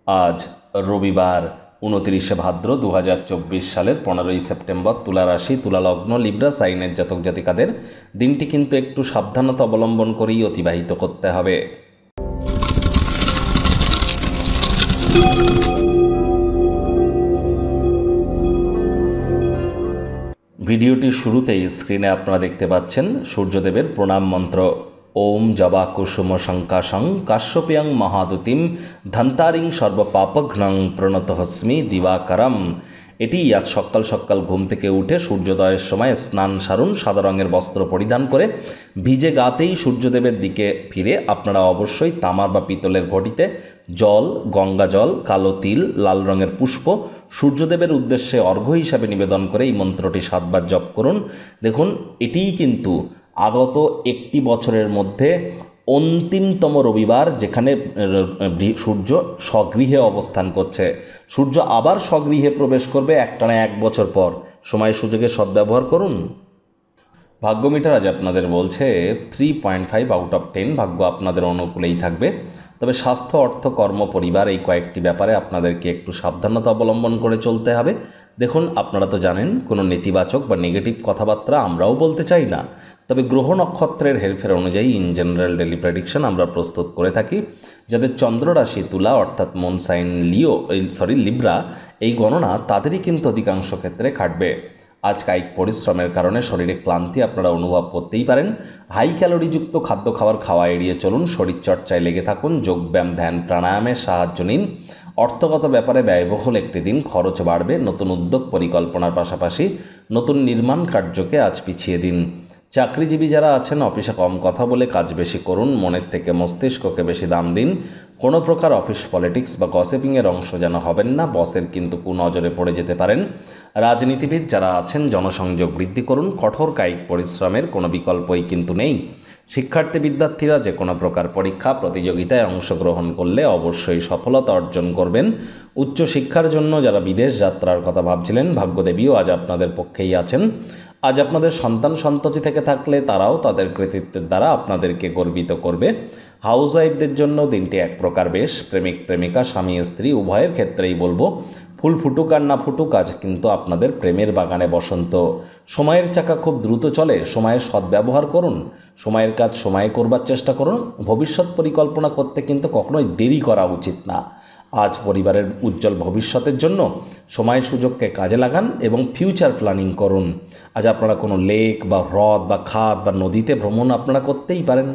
আজ রবিবার 29শে ভাদ্র 2024 সালের 15ই সেপ্টেম্বর। তুলা রাশি, তুলা লগ্ন, লিব্রা সাইনের জাতক জাতিকাদের দিনটি কিন্তু একটু সাবধানতা অবলম্বন করেই অতিবাহিত করতে হবে। ভিডিওটির শুরুতেই স্ক্রিনে আপনারা দেখতে পাচ্ছেন সূর্যদেবের প্রণাম মন্ত্র। ওম জবা কুসুম শঙ্কাশং কাশ্যপ্যাং মহাদুতিম ধন্তারিং সর্বপাপঘ্নং প্রণতহস্মি দিবাকরম। এটি আজ সকাল সকাল ঘুম থেকে উঠে সূর্যোদয়ের সময় স্নান সারুন, সাদা রঙের বস্ত্র পরিধান করে ভিজে গাতেই সূর্যদেবের দিকে ফিরে আপনারা অবশ্যই তামার বা পিতলের ঘটিতে জল, গঙ্গা জল, কালো তিল, লাল রঙের পুষ্প সূর্যদেবের উদ্দেশ্যে অর্ঘ্য হিসাবে নিবেদন করে এই মন্ত্রটি 7 বার জপ করুন। দেখুন, এটিই কিন্তু আগত একটি বছরের মধ্যে অন্তিমতম রবিবার, যেখানে সূর্য স্বগৃহে অবস্থান করছে। সূর্য আবার স্বগৃহে প্রবেশ করবে একটানা 1 বছর পর। সময় সুযোগে সদ্ব্যবহার করুন। ভাগ্য মিটার আজ আপনাদের বলছে 3.5 আউট অফ 10 ভাগ্য আপনাদের অনুকূলেই থাকবে। তবে স্বাস্থ্য, অর্থ, কর্ম, পরিবার এই কয়েকটি ব্যাপারে আপনাদেরকে একটু সাবধানতা অবলম্বন করে চলতে হবে। দেখুন, আপনারা তো জানেন কোনো নেতিবাচক বা নেগেটিভ কথাবার্তা আমরাও বলতে চাই না। তবে গ্রহ নক্ষত্রের হেরফের অনুযায়ী ইন জেনারেল ডেলি প্রেডিকশন আমরা প্রস্তুত করে থাকি। যাদের চন্দ্র রাশি তুলা অর্থাৎ মুন সাইন লিব্রা, এই গণনা তাদেরই কিন্তু অধিকাংশ ক্ষেত্রে খাটবে। আজ কায়িক পরিশ্রমের কারণে শরীরে ক্লান্তি আপনারা অনুভব করতেই পারেন। হাই ক্যালোরিযুক্ত খাদ্য খাওয়া এড়িয়ে চলুন। শরীরচর্চায় লেগে থাকুন। যোগব্যায়াম, ধ্যান, প্রাণায়ামের সাহায্য নিন। অর্থগত ব্যাপারে ব্যয়বহুল একটি দিন, খরচ বাড়বে। নতুন উদ্যোগ পরিকল্পনার পাশাপাশি নতুন নির্মাণ কার্যকে আজ পিছিয়ে দিন। চাকরিজীবী যারা আছেন, অফিসে কম কথা বলে কাজ বেশি করুন। মনের থেকে মস্তিষ্ককে বেশি দাম দিন। কোনো প্রকার অফিস পলিটিক্স বা গসিপিংয়ের অংশ যেন হবেন না। বসের কিন্তু কুনজরে পড়ে যেতে পারেন। রাজনীতিবিদ যারা আছেন, জনসংযোগ বৃদ্ধি করুন। কঠোর কায়িক পরিশ্রমের কোনো বিকল্পই কিন্তু নেই। শিক্ষার্থী বিদ্যার্থীরা যে কোনো প্রকার পরীক্ষা প্রতিযোগিতায় অংশগ্রহণ করলে অবশ্যই সফলতা অর্জন করবেন। উচ্চশিক্ষার জন্য যারা বিদেশ যাত্রার কথা ভাবছিলেন, ভাগ্যদেবীও আজ আপনাদের পক্ষেই আছেন। আজ আপনাদের সন্তান সন্ততি থেকে থাকলে তারাও তাদের কৃতিত্বের দ্বারা আপনাদেরকে গর্বিত করবে। হাউসওয়াইফদের জন্য দিনটি এক প্রকার বেশ। প্রেমিক প্রেমিকা, স্বামী স্ত্রী উভয়ের ক্ষেত্রেই বলবো, ফুল ফুটুক আর না ফুটুক, আজ কিন্তু আপনাদের প্রেমের বাগানে বসন্ত। সময়ের চাকা খুব দ্রুত চলে। সময়ের সদ্ব্যবহার করুন। সময়ের কাজ সময়ে করবার চেষ্টা করুন। ভবিষ্যৎ পরিকল্পনা করতে কিন্তু কখনোই দেরি করা উচিত না। আজ পরিবারের উজ্জ্বল ভবিষ্যতের জন্য সময় সুযোগকে কাজে লাগান এবং ফিউচার প্ল্যানিং করুন। আজ আপনারা কোনো লেক বা হ্রদ বা খাদ বা নদীতে ভ্রমণ আপনারা করতেই পারেন।